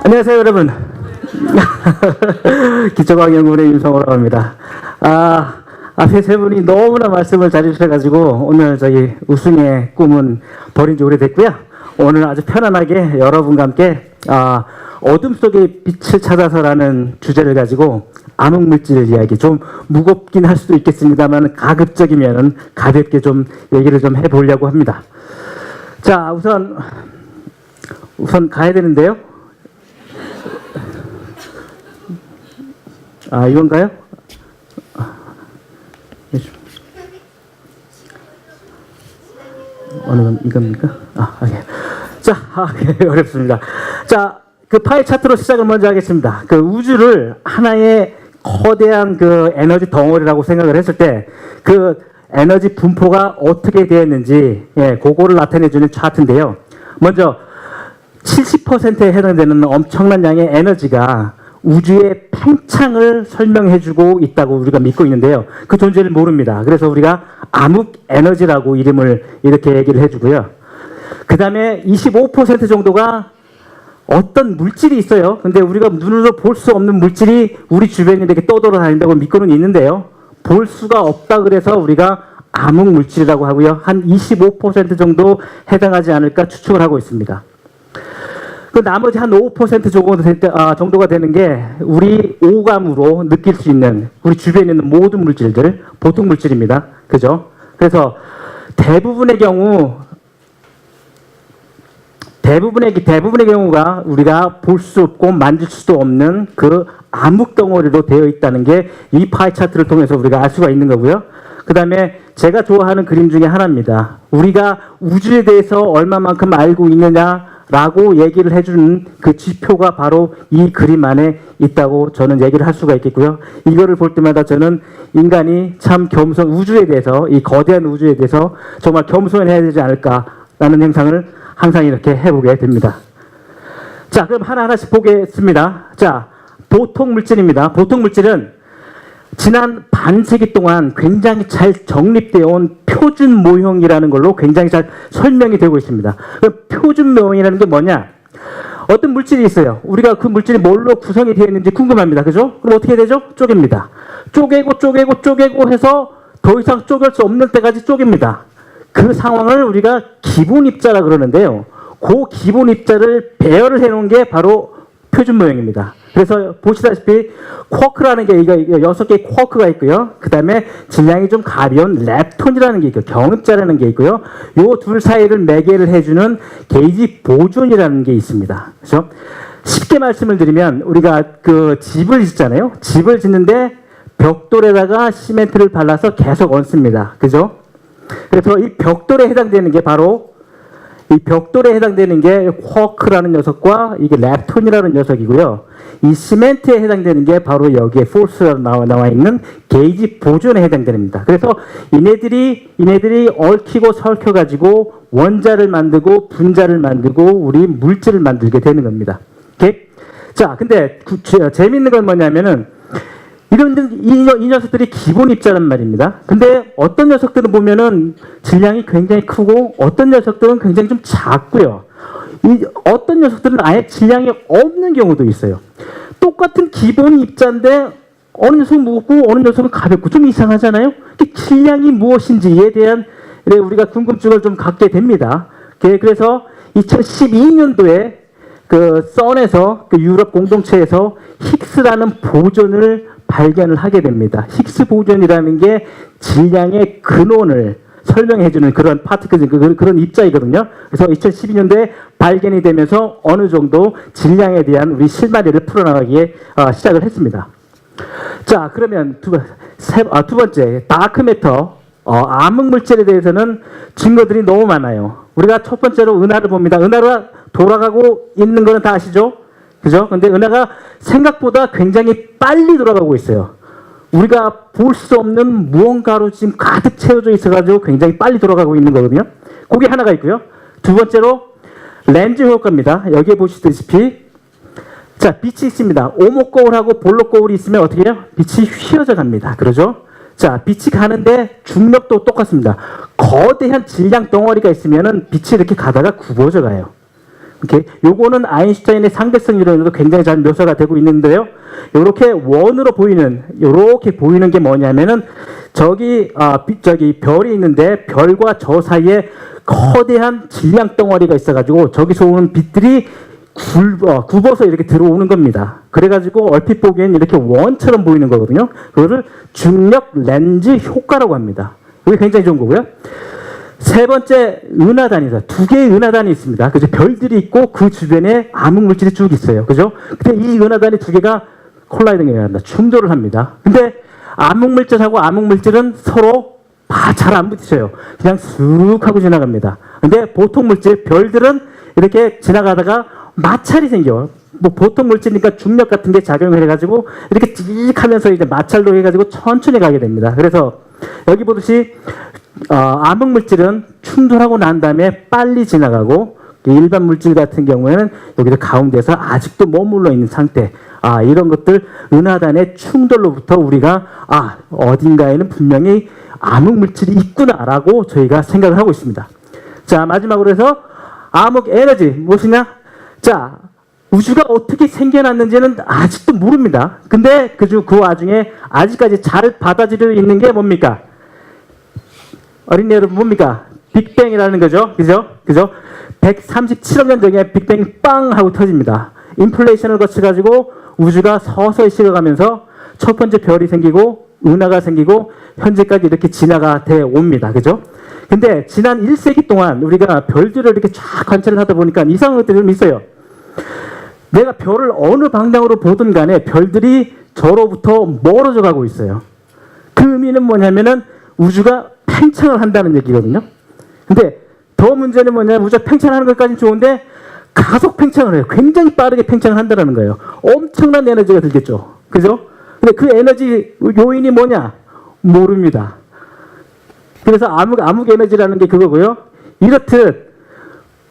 안녕하세요, 여러분. 기초과학연구원의 윤성호라고 합니다. 앞에 세 분이 너무나 말씀을 잘해주셔가지고 오늘 저희 우승의 꿈은 버린 지 오래됐고요. 오늘 아주 편안하게 여러분과 함께 어둠 속의 빛을 찾아서라는 주제를 가지고 암흑물질 이야기, 좀 무겁긴 할 수도 있겠습니다만 가급적이면 가볍게 좀 얘기를 좀 해보려고 합니다. 자, 우선 가야 되는데요. 이건가요? 어느 건 이겁니까? 예. 자, 어렵습니다. 자, 그 파이 차트로 시작을 먼저 하겠습니다. 그 우주를 하나의 거대한 그 에너지 덩어리라고 생각을 했을 때 그 에너지 분포가 어떻게 되었는지, 그거를 나타내주는 차트인데요. 먼저 70%에 해당되는 엄청난 양의 에너지가 우주의 팽창을 설명해주고 있다고 우리가 믿고 있는데요. 그 존재를 모릅니다. 그래서 우리가 암흑 에너지라고 이름을 이렇게 얘기를 해주고요. 그 다음에 25% 정도가 어떤 물질이 있어요. 근데 우리가 눈으로 볼 수 없는 물질이 우리 주변에 이렇게 떠돌아다닌다고 믿고는 있는데요. 볼 수가 없다 그래서 우리가 암흑 물질이라고 하고요. 한 25% 정도 해당하지 않을까 추측을 하고 있습니다. 그 나머지 한 5% 정도가 되는 게 우리 오감으로 느낄 수 있는 우리 주변에 있는 모든 물질들, 보통 물질입니다. 그죠? 그래서 대부분의 경우가 우리가 볼 수 없고 만질 수도 없는 그 암흑 덩어리로 되어 있다는 게 이 파이 차트를 통해서 우리가 알 수가 있는 거고요. 그 다음에 제가 좋아하는 그림 중에 하나입니다. 우리가 우주에 대해서 얼마만큼 알고 있느냐라고 얘기를 해주는 그 지표가 바로 이 그림 안에 있다고 저는 얘기를 할 수가 있겠고요. 이거를 볼 때마다 저는 인간이 참 우주에 대해서, 이 거대한 우주에 대해서 정말 겸손해야 되지 않을까라는 행상을 항상 이렇게 해보게 됩니다. 자, 그럼 하나하나씩 보겠습니다. 자, 보통 물질입니다. 보통 물질은 지난 반세기 동안 굉장히 잘 정립되어 온 표준 모형이라는 걸로 굉장히 잘 설명이 되고 있습니다. 표준 모형이라는 게 뭐냐? 어떤 물질이 있어요. 우리가 그 물질이 뭘로 구성이 되어 있는지 궁금합니다. 그죠? 그럼 어떻게 되죠? 쪼갭니다. 쪼개고 해서 더 이상 쪼갤 수 없는 때까지 쪼갭니다. 그 상황을 우리가 기본 입자라 그러는데요. 그 기본 입자를 배열을 해놓은 게 바로 표준 모형입니다. 그래서 보시다시피 쿼크라는 게 이거 6개의 쿼크가 있고요. 그 다음에 질량이 좀 가벼운 렙톤이라는 게 있고요. 경입자라는 게 있고요. 요 둘 사이를 매개를 해주는 게이지 보존이라는 게 있습니다. 그렇죠? 쉽게 말씀을 드리면 우리가 그 집을 짓잖아요. 집을 짓는데 벽돌에다가 시멘트를 발라서 계속 얹습니다. 그죠? 그래서 이 벽돌에 해당되는 게 바로 쿼크라는 녀석과 이게 렙톤이라는 녀석이고요. 이 시멘트에 해당되는 게 바로 여기에 포스가 나와 있는 게이지 보존에 해당됩니다. 그래서 이네들이 얽히고 설켜 가지고 원자를 만들고 분자를 만들고 우리 물질을 만들게 되는 겁니다. 오케이? 자, 근데 재밌는 건 뭐냐면은 이 녀석들이 기본 입자란 말입니다. 근데 어떤 녀석들은 보면은 질량이 굉장히 크고 어떤 녀석들은 굉장히 좀 작고요. 어떤 녀석들은 아예 질량이 없는 경우도 있어요. 똑같은 기본 입자인데 어느 녀석은 무겁고 어느 녀석은 가볍고 좀 이상하잖아요. 질량이 무엇인지에 대한 우리가 궁금증을 좀 갖게 됩니다. 그래서 2012년도에 그 선에서 그 유럽 공동체에서 힉스라는 보존을 발견을 하게 됩니다. 힉스 보존이라는 게 질량의 근원을 설명해주는 그런 그런 입자이거든요. 그래서 2012년도에 발견이 되면서 어느 정도 질량에 대한 우리 실마리를 풀어나가기에 시작을 했습니다. 자, 그러면 두 번째, 다크매터, 암흑물질에 대해서는 증거들이 너무 많아요. 우리가 첫 번째로 은하를 봅니다. 은하가 돌아가고 있는 거는 다 아시죠? 그죠? 근데 은하가 생각보다 굉장히 빨리 돌아가고 있어요. 우리가 볼 수 없는 무언가로 지금 가득 채워져 있어가지고 굉장히 빨리 돌아가고 있는 거거든요. 그게 하나가 있고요. 두 번째로 렌즈 효과입니다. 여기에 보시다시피 자, 빛이 있습니다. 오목거울하고 볼록거울이 있으면 어떻게 해요? 빛이 휘어져 갑니다. 그러죠? 자, 빛이 가는데 중력도 똑같습니다. 거대한 질량 덩어리가 있으면은 빛이 이렇게 가다가 굽어져 가요. 이렇게 요거는 아인슈타인의 상대성 이론으로 굉장히 잘 묘사가 되고 있는데요. 이렇게 원으로 보이는 이렇게 보이는 게 뭐냐면은 저기 별이 있는데 별과 저 사이에 거대한 질량 덩어리가 있어가지고 저기서 오는 빛들이 굽어서 이렇게 들어오는 겁니다. 그래가지고 얼핏 보기엔 이렇게 원처럼 보이는 거거든요. 그거를 중력 렌즈 효과라고 합니다. 이게 굉장히 좋은 거고요. 세 번째, 은하단이다. 두 개의 은하단이 있습니다. 그죠? 별들이 있고 그 주변에 암흑물질이 쭉 있어요. 그죠? 근데 이 은하단이 두 개가 콜라이딩을 합니다. 충돌을 합니다. 근데 암흑물질하고 암흑물질은 서로 잘 안 부딪혀요. 그냥 쑥 하고 지나갑니다. 근데 보통 물질, 별들은 이렇게 지나가다가 마찰이 생겨요. 뭐 보통 물질이니까 중력 같은 게 작용을 해가지고 이렇게 찍 하면서 이제 마찰로 해가지고 천천히 가게 됩니다. 그래서 여기 보듯이 암흑 물질은 충돌하고 난 다음에 빨리 지나가고 일반 물질 같은 경우에는 여기서 가운데서 아직도 머물러 있는 상태. 이런 것들 은하단의 충돌로부터 우리가 어딘가에는 분명히 암흑 물질이 있구나라고 저희가 생각을 하고 있습니다. 자, 마지막으로 해서 암흑 에너지 무엇이냐? 자, 우주가 어떻게 생겨났는지는 아직도 모릅니다. 근데 그 와중에 아직까지 잘 받아들여 있는 게 뭡니까? 어린이 여러분 뭡니까? 빅뱅이라는 거죠. 그죠? 137억 년 전에 빅뱅이 빵 하고 터집니다. 인플레이션을 거쳐가지고 우주가 서서히 식어가면서 첫 번째 별이 생기고 은하가 생기고 현재까지 이렇게 진화가 돼 옵니다. 그죠? 근데 지난 1세기 동안 우리가 별들을 이렇게 쫙 관찰을 하다 보니까 이상한 것들이 좀 있어요. 내가 별을 어느 방향으로 보든 간에 별들이 저로부터 멀어져 가고 있어요. 그 의미는 뭐냐면은 우주가 팽창을 한다는 얘기거든요. 근데 더 문제는 뭐냐면 우주가 팽창하는 것까지는 좋은데 가속 팽창을 해요. 굉장히 빠르게 팽창을 한다는 거예요. 엄청난 에너지가 들겠죠. 그죠? 근데 그 에너지 요인이 뭐냐? 모릅니다. 그래서 암흑 에너지라는 게 그거고요. 이렇듯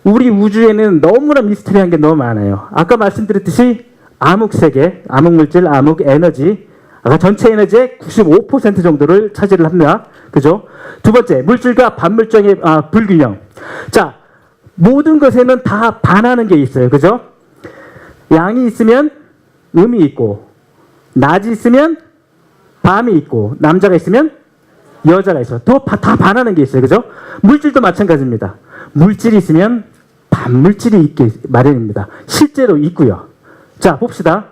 우리 우주에는 너무나 미스터리한 게 너무 많아요. 아까 말씀드렸듯이 암흑 세계, 암흑 물질, 암흑 에너지, 아까 전체 에너지의 95% 정도를 차지를 합니다. 그죠? 두 번째, 물질과 반물질의 불균형. 자, 모든 것에는 다 반하는 게 있어요. 그죠? 양이 있으면 음이 있고, 낮이 있으면 밤이 있고, 남자가 있으면 여자가 있어요. 다 반하는 게 있어요. 그죠? 물질도 마찬가지입니다. 물질이 있으면 반물질이 있게 마련입니다. 실제로 있고요. 자, 봅시다.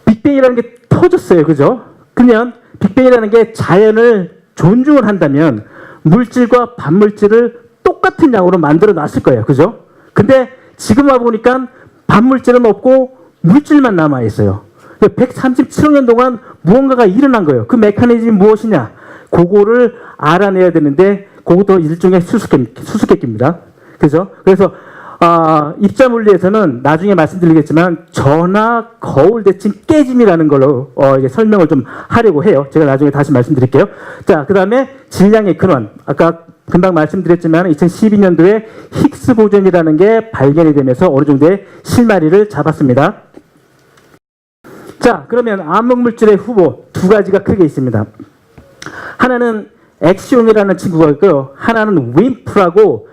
빅뱅이라는 게 터졌어요. 그죠? 그러면 빅뱅이라는 게 자연을 존중을 한다면 물질과 반물질을 똑같은 양으로 만들어 놨을 거예요. 그죠? 근데 지금 와보니까 반물질은 없고 물질만 남아있어요. 137억 년 동안 무언가가 일어난 거예요. 그 메커니즘이 무엇이냐? 그거를 알아내야 되는데 그것도 일종의 수수께끼입니다. 그죠? 그래서 입자 물리에서는 나중에 말씀드리겠지만 전하 거울 대칭 깨짐이라는 걸로 이제 설명을 좀 하려고 해요. 제가 나중에 다시 말씀드릴게요. 자, 그 다음에 질량의 근원. 아까 금방 말씀드렸지만 2012년도에 힉스 보존이라는 게 발견이 되면서 어느 정도의 실마리를 잡았습니다. 자, 그러면 암흑물질의 후보 두 가지가 크게 있습니다. 하나는 엑시온이라는 친구가 있고요. 하나는 윈프라고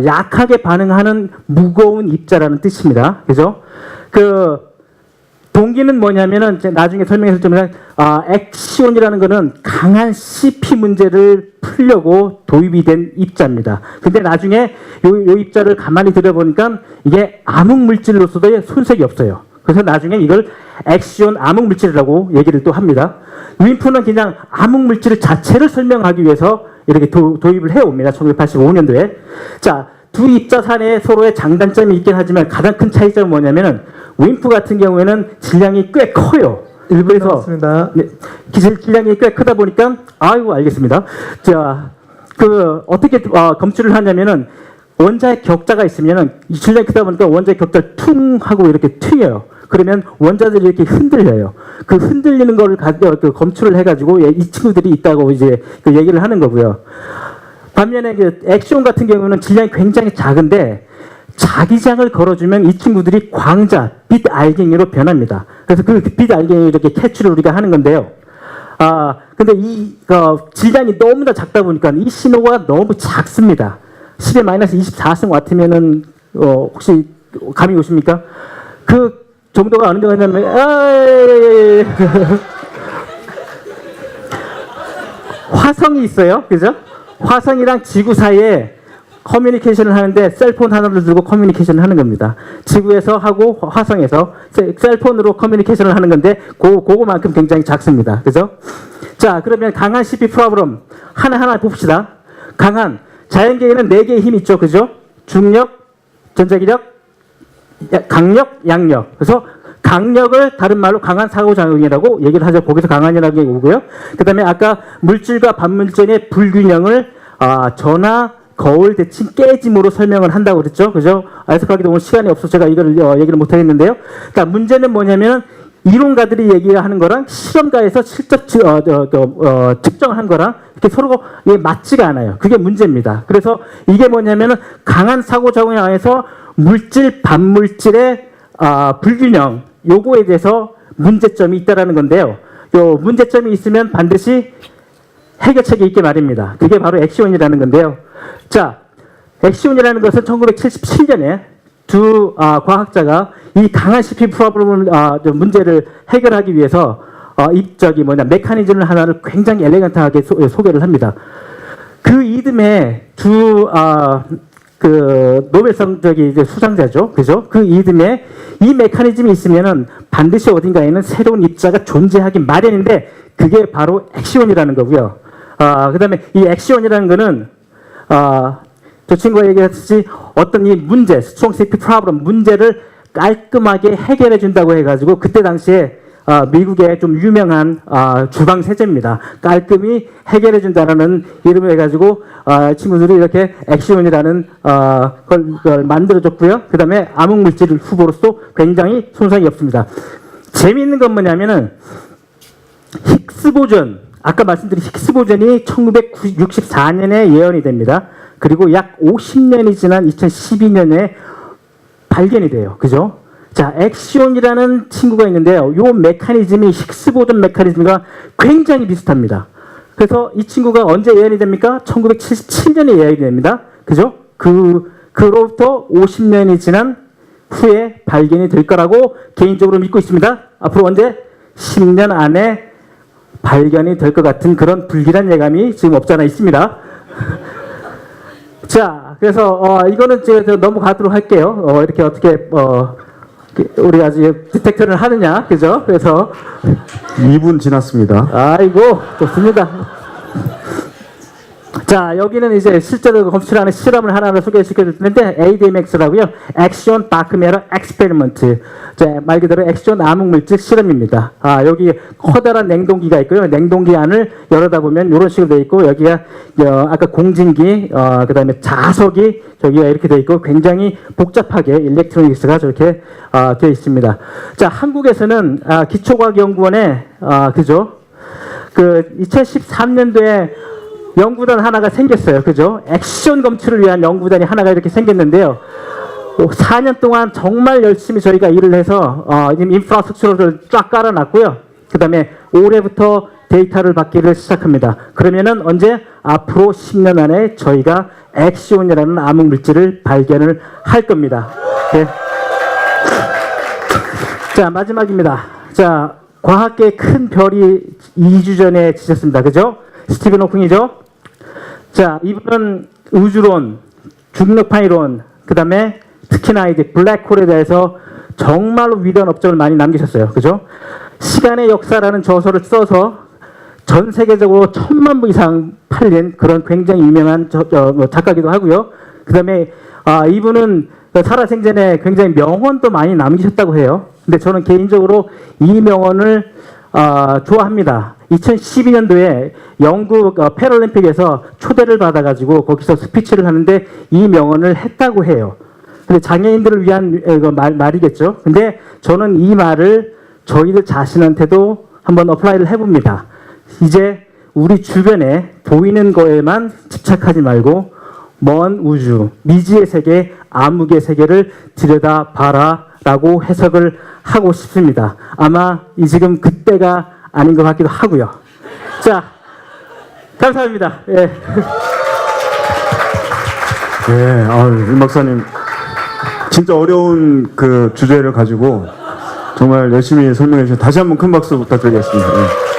약하게 반응하는 무거운 입자라는 뜻입니다. 그죠? 그 동기는 뭐냐면은 나중에 설명해서 좀 엑시온이라는 거는 강한 CP 문제를 풀려고 도입이 된 입자입니다. 근데 나중에 요 입자를 가만히 들여보니까 이게 암흑 물질로서도 손색이 없어요. 그래서 나중에 이걸 엑시온 암흑 물질이라고 얘기를 또 합니다. 윈프는 그냥 암흑 물질 자체를 설명하기 위해서 이렇게 도입을 해옵니다. 1985년도에. 자, 두 입자 사이에 서로의 장단점이 있긴 하지만 가장 큰 차이점은 뭐냐면은 윈프 같은 경우에는 질량이 꽤 커요. 일부에서 네, 질량이 꽤 크다 보니까 알겠습니다. 자, 어떻게 검출을 하냐면은 원자의 격자가 있으면은 질량이 크다 보니까 원자의 격자를 퉁 하고 이렇게 튀겨요. 그러면 원자들이 이렇게 흔들려요. 그 흔들리는 거를 검출을 해가지고 이 친구들이 있다고 이제 얘기를 하는 거고요. 반면에 엑시온 같은 경우는 질량이 굉장히 작은데 자기장을 걸어주면 이 친구들이 광자, 빛 알갱이로 변합니다. 그래서 그 빛 알갱이 이렇게 캐치를 우리가 하는 건데요. 근데 이 질량이 너무나 작다 보니까 이 신호가 너무 작습니다. 10의 마이너스 24승 와트면은 혹시 감이 오십니까? 그 정도가 어느 정도 되냐면 화성이 있어요. 그죠? 화성이랑 지구 사이에 커뮤니케이션을 하는데 셀폰 하나를 들고 커뮤니케이션을 하는 겁니다. 지구에서 하고 화성에서 셀폰으로 커뮤니케이션을 하는 건데 그거만큼 굉장히 작습니다. 그죠? 자, 그러면 강한 CP 프로그램 하나하나 봅시다. 강한 자연계에는 4개의 힘이 있죠. 그죠? 중력, 전자기력, 강력, 양력. 그래서 강력을 다른 말로 강한 상호작용이라고 얘기를 하죠. 거기서 강한이라고 오고요. 그 다음에 아까 물질과 반물질의 불균형을 전하, 거울 대칭 깨짐으로 설명을 한다고 그랬죠. 그죠? 아이스크하기도 오늘 시간이 없어서 제가 이걸 얘기를 못 하겠는데요. 그러니까 문제는 뭐냐면 이론가들이 얘기하는 거랑 실험가에서 실적 측정한 거랑 이렇게 서로 맞지가 않아요. 그게 문제입니다. 그래서 이게 뭐냐면은 강한 상호작용 안에서 물질, 반물질의 불균형 요거에 대해서 문제점이 있다라는 건데요. 요 문제점이 있으면 반드시 해결책이 있게 말입니다. 그게 바로 액시온이라는 건데요. 자, 액시온이라는 것은 1977년에 두 과학자가 이 강한 CP 프로그램 문제를 해결하기 위해서 메커니즘을 하나를 굉장히 엘레강트하게 소개를 합니다. 그 이듬해 그 노벨상 수상자죠, 그죠? 그 이듬해 이 메커니즘이 있으면은 반드시 어딘가에는 새로운 입자가 존재하기 마련인데 그게 바로 액시온이라는 거고요. 그다음에 이 액시온이라는 거는 저 친구가 얘기했듯이 어떤 이 문제, 스트롱 CP 프로그램 문제를 깔끔하게 해결해 준다고 해가지고 그때 당시에 미국의 좀 유명한 주방 세제입니다. 깔끔히 해결해 준다라는 이름을 해가지고 친구들이 이렇게 액시온이라는 걸 만들어줬고요. 그 다음에 암흑물질 후보로서 굉장히 손상이 없습니다. 재미있는 건 뭐냐면은 힉스 보존, 아까 말씀드린 힉스 보존이 1964년에 예언이 됩니다. 그리고 약 50년이 지난 2012년에 발견이 돼요. 그죠? 자, 액시온이라는 친구가 있는데요. 요 메커니즘이 힉스 보존 메커니즘과 굉장히 비슷합니다. 그래서 이 친구가 언제 예언이 됩니까? 1977년에 예언이 됩니다. 그죠? 그로부터 50년이 지난 후에 발견이 될 거라고 개인적으로 믿고 있습니다. 앞으로 언제? 10년 안에 발견이 될 것 같은 그런 불길한 예감이 지금 없지 않아 있습니다. 자, 그래서 이거는 제가 넘어가도록 할게요. 이렇게 어떻게 우리 아직 디텍터를 하느냐, 그죠? 그래서 2분 지났습니다. 아이고, 좋습니다. 자, 여기는 이제 실제로 검출하는 실험을 하나를 소개시켜 줄 텐데 ADMX라고요. 액션 다크 매터 엑스페리먼트. 말 그대로 액션 암흑물질 실험입니다. 여기 커다란 냉동기가 있고요. 냉동기 안을 열어다 보면 이런 식으로 되어 있고 여기가 아까 공진기, 그다음에 자석이 저기가 이렇게 되어 있고 굉장히 복잡하게 일렉트로닉스가 저렇게 되어 있습니다. 자, 한국에서는 기초과학연구원에 그죠? 그 2013년도에 연구단 하나가 생겼어요. 그죠? 액션 검출을 위한 연구단이 하나가 이렇게 생겼는데요. 4년 동안 정말 열심히 저희가 일을 해서 인프라스트럭처를 쫙 깔아놨고요. 그 다음에 올해부터 데이터를 받기를 시작합니다. 그러면은 언제? 앞으로 10년 안에 저희가 액시온이라는 암흑물질을 발견을 할 겁니다. 네. 자, 마지막입니다. 자, 과학계의 큰 별이 2주 전에 지셨습니다. 그죠? 스티븐 호킹이죠? 자, 이분은 우주론, 중력파 이론, 그 다음에 특히나 이제 블랙홀에 대해서 정말로 위대한 업적을 많이 남기셨어요. 그죠? 시간의 역사라는 저서를 써서 전 세계적으로 1000만 부 이상 팔린 그런 굉장히 유명한 작가기도 하고요. 그 다음에 이분은 살아생전에 굉장히 명언도 많이 남기셨다고 해요. 근데 저는 개인적으로 이 명언을 좋아합니다. 2012년도에 영국 패럴림픽에서 초대를 받아가지고 거기서 스피치를 하는데 이 명언을 했다고 해요. 근데 장애인들을 위한 말이겠죠. 근데 저는 이 말을 저희들 자신한테도 한번 어플라이를 해봅니다. 이제 우리 주변에 보이는 거에만 집착하지 말고 먼 우주, 미지의 세계, 암흑의 세계를 들여다봐라 라고 해석을 하고 싶습니다. 아마 지금 그때가 아닌 것 같기도 하고요. 자, 감사합니다. 예. 예, 임 박사님 진짜 어려운 그 주제를 가지고 정말 열심히 설명해 주셔서 다시 한번 큰 박수 부탁드리겠습니다. 네.